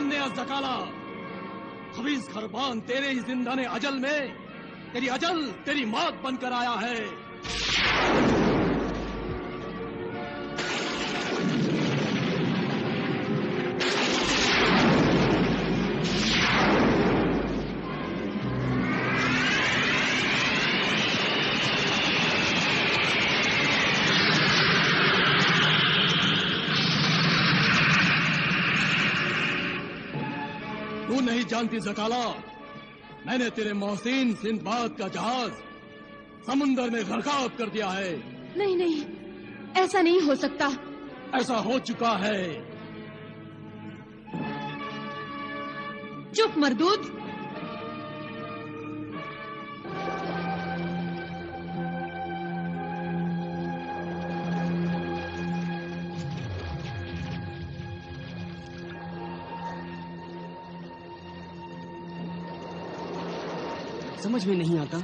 जानने अज़काला, खबीस खरबान तेरे ही जिंदाने अजल में तेरी अजल तेरी मौत बनकर आया है। तू नहीं जानती ज़काला, मैंने तेरे मोहसिन सिंदबाद का जहाज समुंदर में गर्काब कर दिया है। नहीं नहीं, ऐसा नहीं हो सकता। ऐसा हो चुका है। चुप मरदूद। समझ में नहीं आता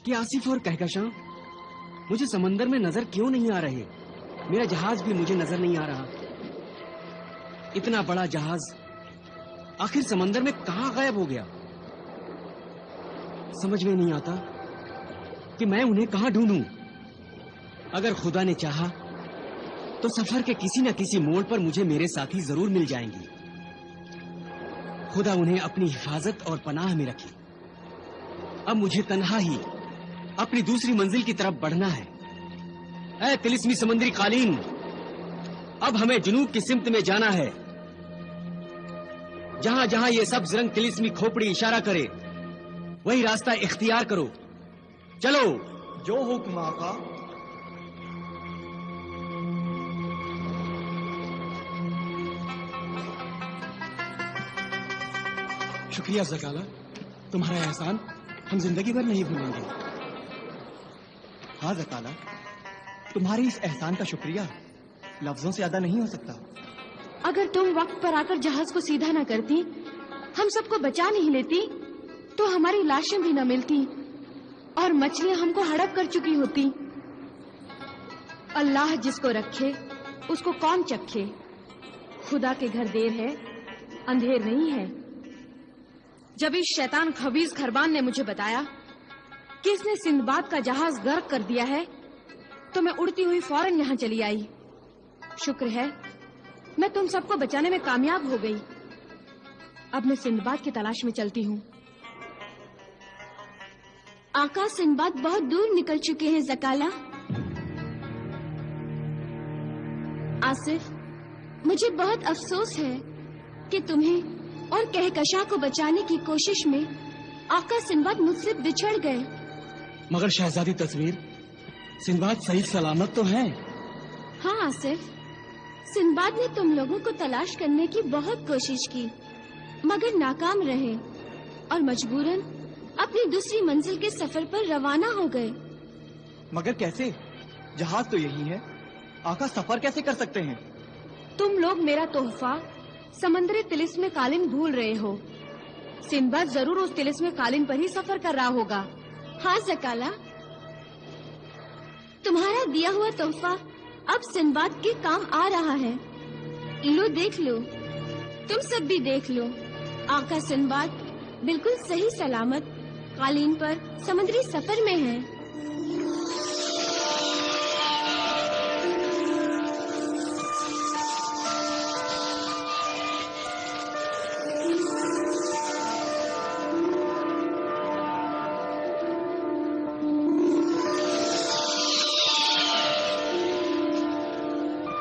कि आसिफ और कहकशां मुझे समंदर में नजर क्यों नहीं आ रहे। मेरा जहाज भी मुझे नजर नहीं आ रहा। इतना बड़ा जहाज आखिर समंदर में कहां गायब हो गया। समझ में नहीं आता कि मैं उन्हें कहां ढूंढूं। अगर खुदा ने चाहा तो सफर के किसी न किसी मोड़ पर मुझे मेरे साथी जरूर मिल जाएंगे। खुदा उन्हें अपनी हिफाजत और पनाह में रखे। अब मुझे तन्हा ही अपनी दूसरी मंजिल की तरफ बढ़ना है। ऐ तिलिस्मी समुद्री कालीन, अब हमें जुनूब की सिमत में जाना है। जहां जहां ये सब्ज रंग तिलिस्मी खोपड़ी इशारा करे वही रास्ता इख्तियार करो। चलो। जो हुक्म आका। शुक्रिया ज़काला, तुम्हारा एहसान हम जिंदगी भर नहीं भूलेंगे। हाँ ज़काला, तुम्हारी इस एहसान का शुक्रिया लफ्जों से ज्यादा नहीं हो सकता। अगर तुम वक्त पर आकर जहाज को सीधा न करती, हम सबको बचा नहीं लेती, तो हमारी लाशें भी न मिलती और मछलियां हमको हड़प कर चुकी होती। अल्लाह जिसको रखे उसको कौन चखे। खुदा के घर देर है, अंधेर नहीं है। जब इस शैतान खबीज खरबान ने मुझे बताया कि इसने सिंदबाद का जहाज गर्क कर दिया है, तो मैं उड़ती हुई फौरन यहाँ चली आई। शुक्र है मैं तुम सबको बचाने में कामयाब हो गई। अब मैं सिंदबाद की तलाश में चलती हूँ। आका, सिंदबाद बहुत दूर निकल चुके हैं ज़काला। आसिफ, मुझे बहुत अफसोस है कि तुम्हें और कहकशां को बचाने की कोशिश में आका सिंदबाद मुझसे बिछड़ गए। मगर शहजादी तस्वीर, सिंदबाद सही सलामत तो है। हाँ आसिफ, सिंदबाद ने तुम लोगों को तलाश करने की बहुत कोशिश की, मगर नाकाम रहे और मजबूरन अपनी दूसरी मंजिल के सफर पर रवाना हो गए। मगर कैसे? जहाज तो यही है, आका सफर कैसे कर सकते हैं? तुम लोग मेरा तोहफा समंदरी तिलिस्म कालीन भूल रहे हो। सिंदबाद जरूर उस तिलिस्म कालीन पर ही सफर कर रहा होगा। हाँ ज़काला, तुम्हारा दिया हुआ तोहफा अब सिंदबाद के काम आ रहा है। लो देख लो, तुम सब भी देख लो। आका सिंदबाद बिल्कुल सही सलामत कालीन पर समुद्री सफर में है।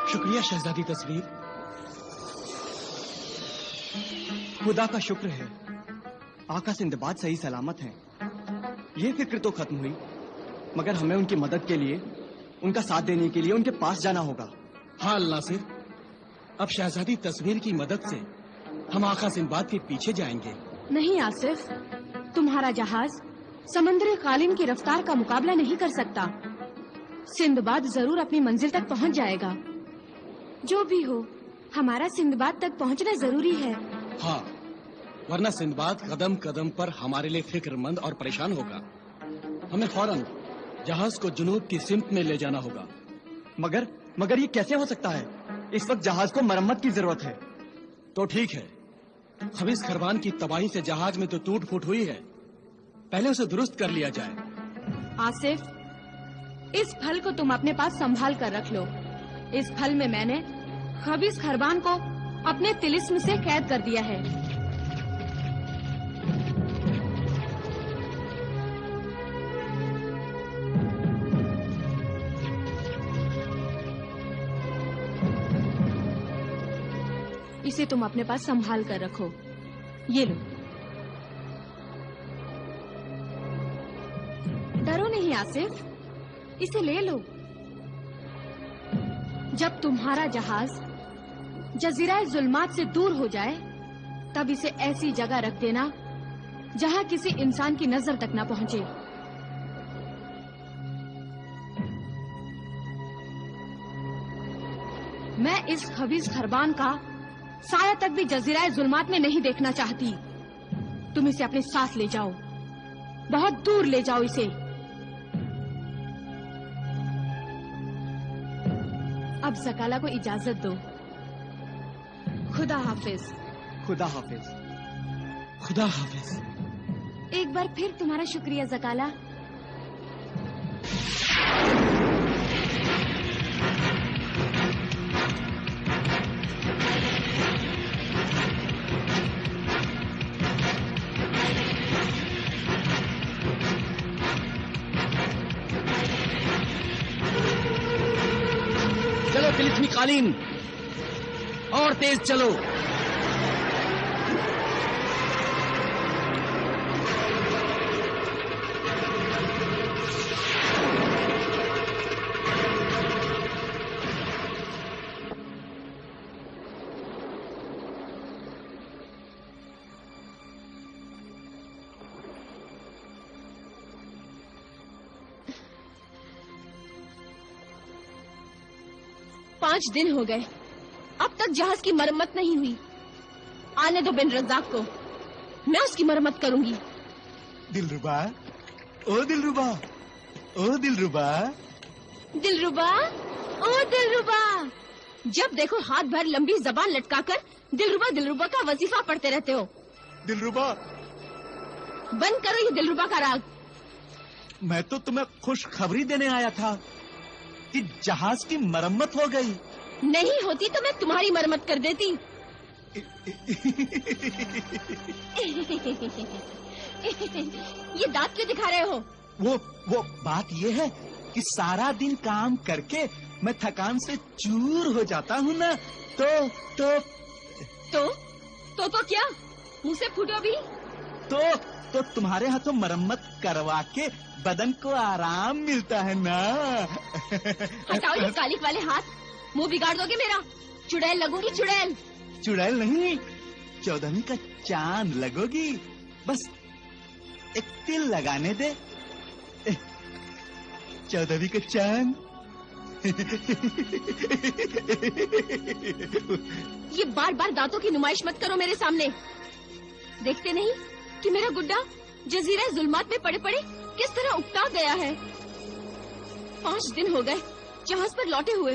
शुक्रिया शहजादी तस्वीर। खुदा का शुक्र है आका सिंदबाद सही सलामत हैं। ये फिक्र तो खत्म हुई, मगर हमें उनकी मदद के लिए, उनका साथ देने के लिए उनके पास जाना होगा। हाँ अल्लाह से, अब शहजादी तस्वीर की मदद से हम आका सिंदबाद के पीछे जाएंगे। नहीं आसिफ, तुम्हारा जहाज समंदरी कालीन की रफ्तार का मुकाबला नहीं कर सकता। सिंदबाद जरूर अपनी मंजिल तक पहुंच जाएगा। जो भी हो, हमारा सिंदबाद तक पहुंचना जरूरी है। हाँ, वरना सिंदबाद कदम कदम पर हमारे लिए फिक्रमंद और परेशान होगा। हमें फौरन जहाज को जुनूब की सिमत में ले जाना होगा। मगर ये कैसे हो सकता है? इस वक्त जहाज को मरम्मत की जरूरत है। तो ठीक है, खबीज खरबान की तबाही से जहाज में तो टूट फूट हुई है, पहले उसे दुरुस्त कर लिया जाए। आसिफ, इस फल को तुम अपने पास संभाल कर रख लो। इस फल में मैंने खबीज खरबान को अपने तिलिस्म से कैद कर दिया है। इसे तुम अपने पास संभाल कर रखो। ये लो। डरो नहीं आसिफ, इसे ले लो। जब तुम्हारा जहाज जजीरा जुल्मात से दूर हो जाए, तब इसे ऐसी जगह रख देना जहां किसी इंसान की नजर तक न पहुंचे। मैं इस खबीज खरबान का साया तक भी जजीरा जुल्मात में नहीं देखना चाहती। तुम इसे अपने साथ ले जाओ, बहुत दूर ले जाओ इसे। अब ज़काला को इजाजत दो। खुदा हाफिज। खुदा हाफिज। खुदा हाफिज। एक बार फिर तुम्हारा शुक्रिया ज़काला। चलो तिलिस्मी कालीन, और तेज चलो। पांच दिन हो गए, अब तक जहाज की मरम्मत नहीं हुई। आने दो बिन रज़ाक को, मैं उसकी मरम्मत करूंगी। दिलरुबा, ओ दिलरुबा, ओ दिलरुबा। दिलरुबा, ओ दिलरुबा। जब देखो हाथ भर लंबी जबान लटकाकर दिलरुबा दिलरुबा का वजीफा पढ़ते रहते हो। दिलरुबा, बंद करो ये दिलरुबा का राग। मैं तो तुम्हें खुशखबरी देने आया था कि जहाज की मरम्मत हो गई। नहीं होती तो मैं तुम्हारी मरम्मत कर देती। ये दांत क्यों दिखा रहे हो? वो बात ये है कि सारा दिन काम करके मैं थकान से चूर हो जाता हूँ ना, तो क्या? मुंह से फूटो भी। तो तुम्हारे हाथों मरम्मत करवा के बदन को आराम मिलता है ना। हटाओ ये कालिक वाले हाथ, मुंह बिगाड़ दोगे मेरा। चुड़ैल लगूंगी, चुड़ैल। चुड़ैल नहीं, 14वीं का चांद लगोगी। बस एक तिल लगाने दे। 14वीं का चांद। ये बार बार दांतों की नुमाइश मत करो मेरे सामने। देखते नहीं कि मेरा गुड्डा जजीरा जुल्मात में पड़े पड़े किस तरह उकता गया है। 5 दिन हो गए जहाज पर लौटे हुए।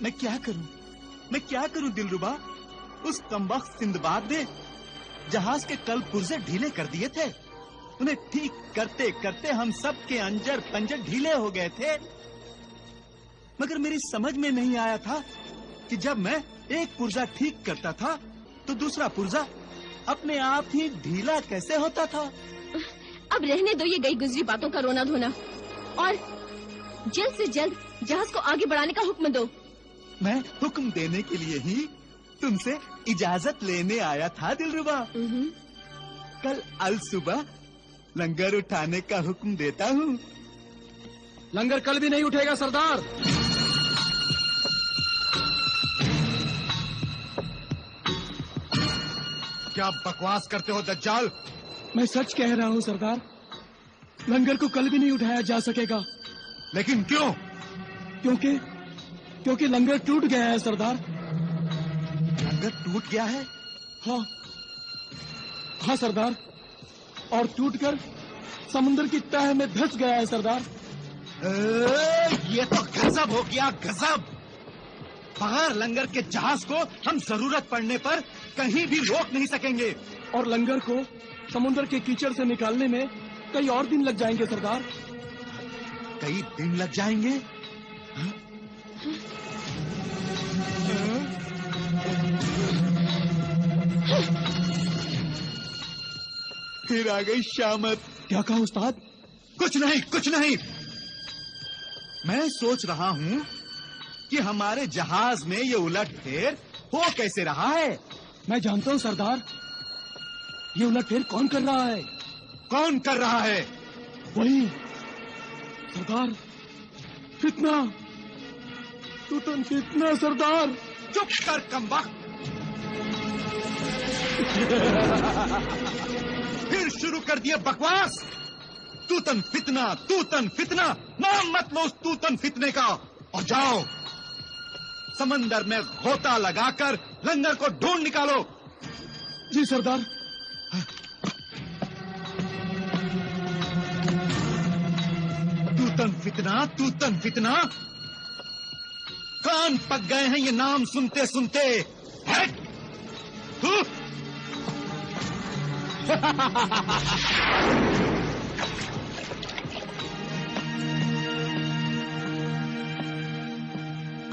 मैं क्या करूं दिलरुबा? उस कमबख्त सिंदबाद ने जहाज के कल पुर्जे ढीले कर दिए थे। उन्हें ठीक करते करते हम सब के अंजर पंजर ढीले हो गए थे। मगर मेरी समझ में नहीं आया था कि जब मैं एक पुर्जा ठीक करता था तो दूसरा पुर्जा अपने आप ही ढीला कैसे होता था। अब रहने दो ये गई गुजरी बातों का रोना धोना और जल्द से जल्द जहाज को आगे बढ़ाने का हुक्म दो। मैं हुक्म देने के लिए ही तुमसे इजाजत लेने आया था दिलरुबा। कल अल सुबह लंगर उठाने का हुक्म देता हूँ। लंगर कल भी नहीं उठेगा सरदार। क्या बकवास करते हो दज्जाल? मैं सच कह रहा हूँ सरदार, लंगर को कल भी नहीं उठाया जा सकेगा। लेकिन क्यों? क्योंकि लंगर टूट गया है सरदार। लंगर टूट गया है? हाँ सरदार, और टूटकर समुद्र की तह में धंस गया है सरदार। ये तो गजब हो गया, गजब। بغیر لنگر کے جہاز کو ہم ضرورت پڑنے پر کہیں بھی روک نہیں سکیں گے. اور لنگر کو سمندر کے کیچڑ سے نکالنے میں کئی اور دن لگ جائیں گے سردار. کئی دن لگ جائیں گے. پھر آ گئی شامت. کیا کہا استاد؟ کچھ نہیں. میں سوچ رہا ہوں کہ ہمارے جہاز میں یہ الٹ پھیر ہو کیسے رہا ہے. میں جانتا ہوں سردار. یہ الٹ پھیر کون کر رہا ہے؟ کون کر رہا ہے؟ وہی سردار، فتنہ، توتن فتنہ سردار. چپ کر کمبخت. پھر شروع کر دیا بکواس. توتن فتنہ. نام مت لو اس توتن فتنے کا. اور جاؤ سمندر میں غوطہ لگا کر لنگر کو ڈھونڈ نکالو. جی سردار. توتن فتنہ. کان پک گئے ہیں یہ نام سنتے سنتے. ہٹ!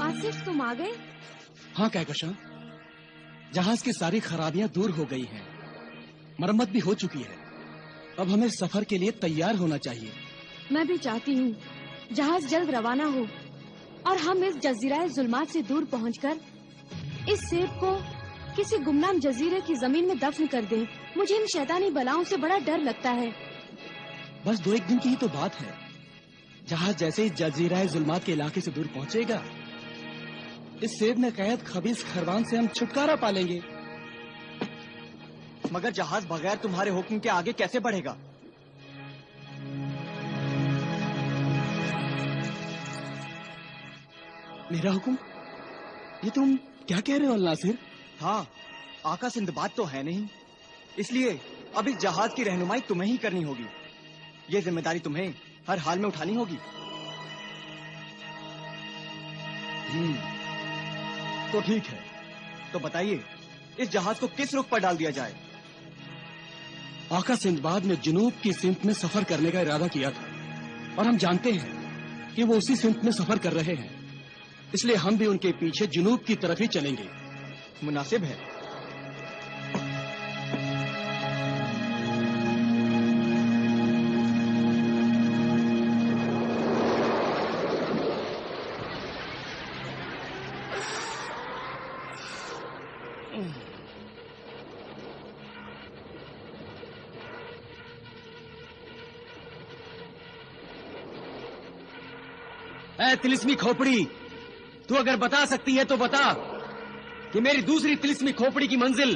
آصف تم آ گئے؟ ہاں کہکشاں، جہاز کی ساری خرابیاں دور ہو گئی ہیں، مرمت بھی ہو چکی ہے. اب ہمیں سفر کے لیے تیار ہونا چاہیے. میں بھی چاہتی ہوں جہاز جلد روانہ ہو اور ہم اس جزیرہ ظلمات سے دور پہنچ کر اس سیب کو کسی گمنام جزیرے کی زمین میں دفن کر دیں. مجھے ان شیطانی بلاؤں سے بڑا ڈر لگتا ہے. بس 2-1 دن کی ہی تو بات ہے. جہاز جیسے ہی جزیرہ ظلمات کے علاقے سے دور پہنچے گا، اس سیب میں قید خبیث خربان سے ہم چھٹکارا پالیں گے. مگر جہاز بغیر تمہارے حکم کے آگے کیسے بڑھے گا؟ میرا حکم؟ یہ تم کیا کہہ رہے ہو الناصر؟ ہاں، آقا سندباد تو ہے نہیں، اس لیے اب اس جہاز کی رہنمائی تمہیں ہی کرنی ہوگی. یہ ذمہ داری تمہیں ہر حال میں اٹھانی ہوگی. تو ٹھیک ہے، تو بتائیے اس جہاز کو کس رخ پر ڈال دیا جائے؟ آقا سندباد نے جنوب کی سمت میں سفر کرنے کا ارادہ کیا تھا، اور ہم جانتے ہیں کہ وہ اسی سمت میں سفر کر رہے ہیں. اس لیے ہم بھی ان کے پیچھے جنوب کی طرف ہی چلیں گے. مناسب ہے. اے تلسمی کھوپڑی، تو اگر بتا سکتی ہے تو بتا کہ میری دوسری تلسمی کھوپڑی کی منزل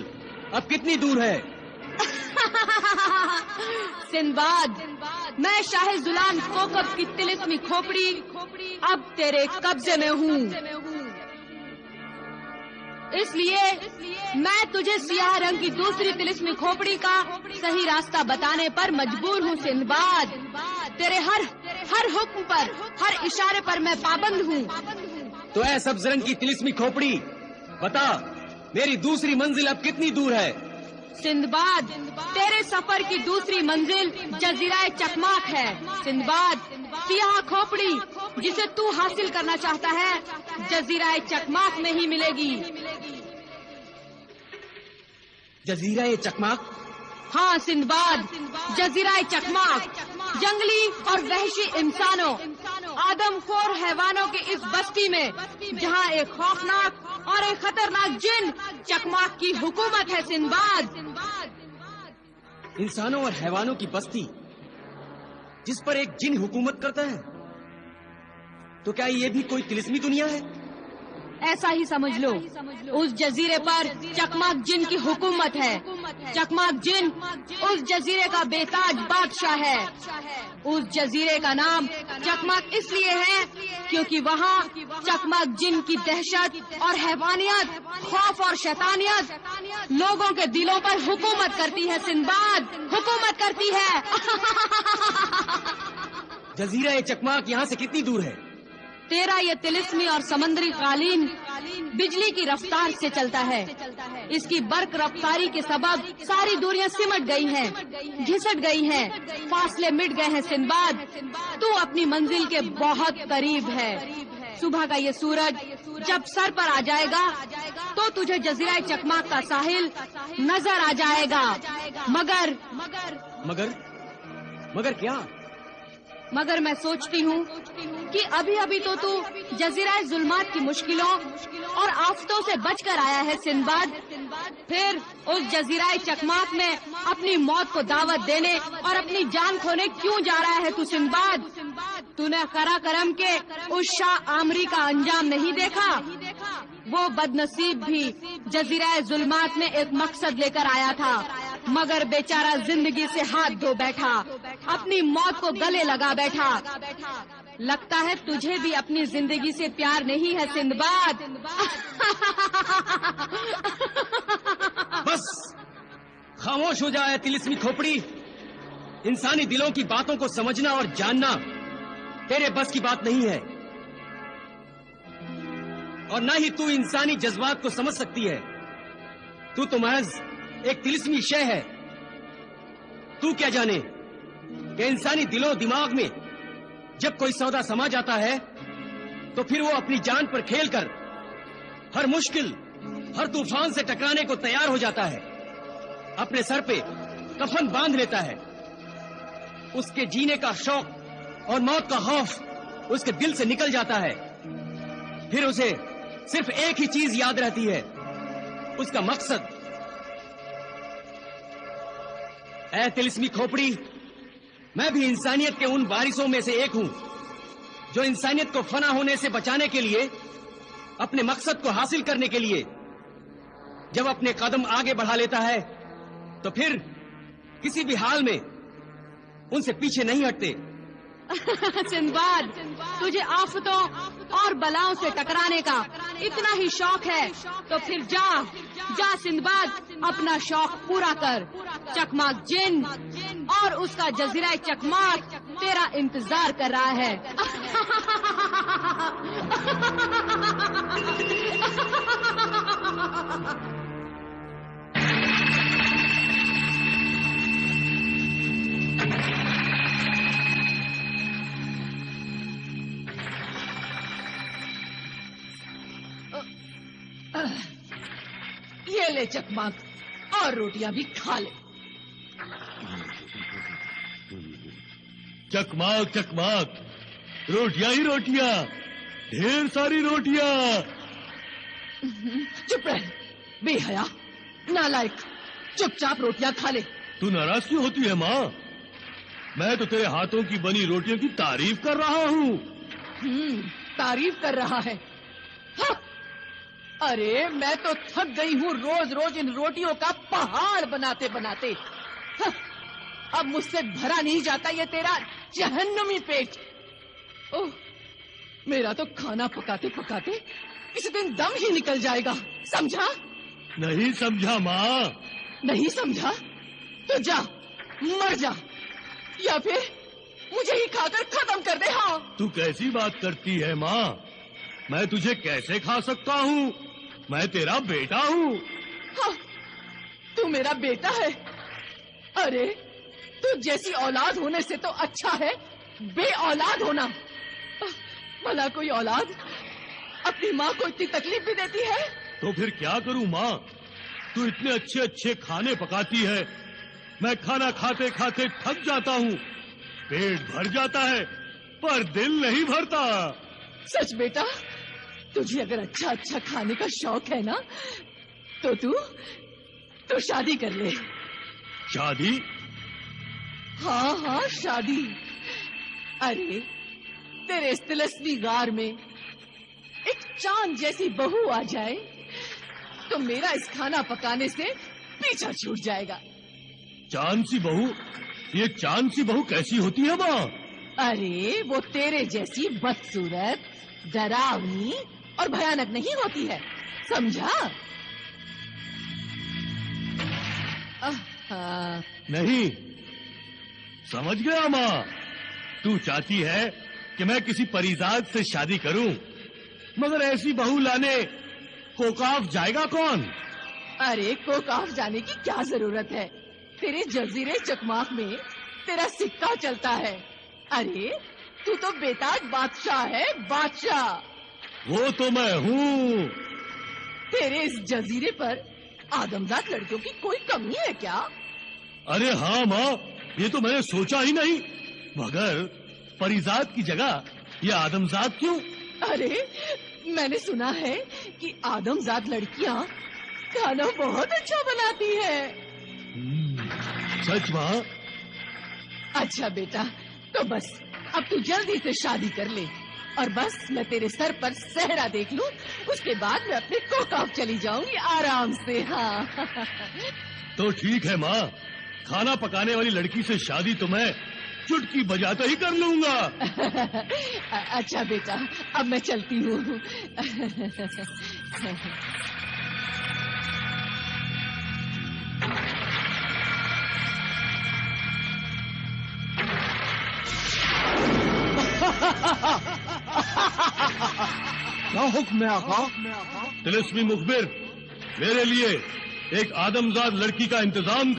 اب کتنی دور ہے؟ سندباد، میں شاہ زلان کوکب کی تلسمی کھوپڑی اب تیرے قبضے میں ہوں. اس لیے میں تجھے سیاہ رنگ کی دوسری تلسمی کھوپڑی کا صحیح راستہ بتانے پر مجبور ہوں. سندباد، تیرے ہر حکم پر، ہر اشارے پر میں پابند ہوں. تو اے سبز رنگ کی تلسمی کھوپڑی، بتا میری دوسری منزل اب کتنی دور ہے؟ سندباد، تیرے سفر کی دوسری منزل جزیرہ چکماک ہے. سندباد، سیاہ کھوپڑی جسے تو حاصل کرنا چاہتا ہے جزیرہ چکماک میں ہی ملے گی. جزیرہ چکماک؟ ہاں سندباد، جزیرہ چکماک جنگلی اور وحشی انسانوں، آدم خور حیوانوں کی اس بستی میں جہاں ایک خوفناک اور ایک خطرناک جن چکماک کی حکومت ہے. سندباد، انسانوں اور حیوانوں کی بستی جس پر ایک جن حکومت کرتا ہے، تو کیا یہ بھی کوئی تلسمی دنیا ہے؟ ایسا ہی سمجھ لو. اس جزیرے پر چکماک جن کی حکومت ہے. چکماک جن اس جزیرے کا بے تاج بادشاہ ہے. اس جزیرے کا نام چکماک اس لیے ہے کیونکہ وہاں چکماک جن کی دہشت اور حیوانیت، خوف اور شیطانیت لوگوں کے دلوں پر حکومت کرتی ہے. سندباد، حکومت کرتی ہے. جزیرہ چکماک یہاں سے کتنی دور ہے؟ تیرا یہ تلسمی اور سمندری قالین बिजली की रफ्तार से चलता है। इसकी बर्क रफ्तारी के सबब सारी दूरियां सिमट गई हैं, घिसट गई हैं, फासले मिट गए हैं। सिंदबाद, तू अपनी मंजिल के बहुत करीब है। सुबह का ये सूरज जब सर पर आ जाएगा तो तुझे जजीरा चकमाक का साहिल नजर आ जाएगा। मगर क्या? मगर मैं सोचती हूँ कि अभी अभी तो तू जजीरा जुल्मात की मुश्किलों और आफतों से बचकर आया है सिंदबाद। फिर उस जजीरा चकमाक में अपनी मौत को दावत देने और अपनी जान खोने क्यों जा रहा है तू सिंदबाद? तूने करा करम के उस शाह आमरी का अंजाम नहीं देखा? वो बदनसीब भी जजीरा जुल्मात में एक मकसद लेकर आया था, मगर बेचारा जिंदगी से हाथ धो बैठा, अपनी मौत को गले लगा बैठा। लगता है तुझे भी अपनी जिंदगी से प्यार नहीं है सिंदबाद। बस खामोश हो जाए तिलिस्मी खोपड़ी। इंसानी दिलों की बातों को समझना और जानना तेरे बस की बात नहीं है, और न ही तू इंसानी जज्बात को समझ सकती है। तू तो महज एक तिलिस्मी शय है। तू क्या जाने कि इंसानी दिलों दिमाग में जब कोई सौदा समा जाता है तो फिर वो अपनी जान पर खेलकर हर मुश्किल, हर तूफान से टकराने को तैयार हो जाता है। अपने सर पे कफन बांध लेता है। उसके जीने का शौक और मौत का खौफ उसके दिल से निकल जाता है। फिर उसे सिर्फ एक ही चीज याद रहती है, उसका मकसद। ऐ तिलिस्मी खोपड़ी, मैं भी इंसानियत के उन वारिसों में से एक हूं जो इंसानियत को फना होने से बचाने के लिए, अपने मकसद को हासिल करने के लिए जब अपने कदम आगे बढ़ा लेता है तो फिर किसी भी हाल में उनसे पीछे नहीं हटते। सिंदबाद, तुझे आफतों और बलाओं से टकराने का इतना ही शौक है तो फिर जा सिंदबाद, अपना शौक पूरा कर। चकमाक जिन और उसका जजीरा चकमाक तेरा इंतजार कर रहा है। ये ले चकमाक, और रोटियां भी खा ले। चकमाक चकमाक, रोटियां ही रोटियां, ढेर सारी रोटियां। चुप रह बेहया, नालायक, चुपचाप रोटियां खा ले। तू नाराज क्यों होती है माँ? मैं तो तेरे हाथों की बनी रोटियों की तारीफ कर रहा हूँ। तारीफ कर रहा है? हाँ। अरे मैं तो थक गई हूँ रोज रोज इन रोटियों का पहाड़ बनाते बनाते। हाँ। अब मुझसे भरा नहीं जाता ये तेरा जहन्नुमी पेट। ओह, मेरा तो खाना पकाते पकाते किसी दिन दम ही निकल जाएगा, समझा? नहीं समझा माँ। नहीं समझा तो जा मर जा, या फिर मुझे ही खाकर खत्म कर दे। हाँ। तू कैसी बात करती है माँ? मैं तुझे कैसे खा सकता हूँ? मैं तेरा बेटा हूँ। हाँ, तू मेरा बेटा है? अरे तू जैसी औलाद होने से तो अच्छा है बे औलाद होना। भला कोई औलाद अपनी माँ को इतनी तकलीफ भी देती है? तो फिर क्या करूँ माँ? तू इतने अच्छे अच्छे खाने पकाती है, मैं खाना खाते खाते थक जाता हूँ, पेट भर जाता है पर दिल नहीं भरता। सच बेटा, तुझे अगर अच्छा अच्छा खाने का शौक है ना तो तू शादी कर ले। शादी? हाँ हाँ शादी। अरे तेरे इस तिलिस्मी गार में एक चांद जैसी बहू आ जाए तो मेरा इस खाना पकाने से पीछा छूट जाएगा। चांद सी बहू? ये चांद सी बहू कैसी होती है माँ? अरे वो तेरे जैसी बदसूरत, डरावनी और भयानक नहीं होती है, समझा? नहीं समझ गया माँ। तू चाहती है कि मैं किसी परिजात से शादी करूं, मगर ऐसी बहू लाने کوکاف جائے گا کون؟ ارے کوکاف جانے کی کیا ضرورت ہے؟ تیرے جزیرے چکماک میں تیرا سکہ چلتا ہے. ارے تو بےتاج بادشاہ ہے، بادشاہ. وہ تو میں ہوں. تیرے اس جزیرے پر آدمزاد لڑکیوں کی کوئی کمی ہے کیا؟ ارے ہاں ماں، یہ تو میں نے سوچا ہی نہیں. مگر پریزاد کی جگہ یہ آدمزاد کیوں؟ ارے میں نے سنا ہے کہ آدمزاد لڑکیاں کھانا بہت اچھا بناتی ہے. سچ ماں؟ اچھا بیٹا، تو بس اب تو جلدی سے شادی کر لے اور بس میں تیرے سر پر صحرا دیکھ لوں، اس کے بعد میں اپنے کوکاف چلی جاؤں گی آرام سے. ہاں تو ٹھیک ہے ماں، کھانا پکانے والی لڑکی سے شادی تو میں چٹکی بجاتے ہی کر لوں گا. اچھا بیٹا، اب میں چلتی ہوں. کیا حکم ہے آقا؟ طلسمی مخبر، میرے لیے ایک آدمزاد لڑکی کا انتظام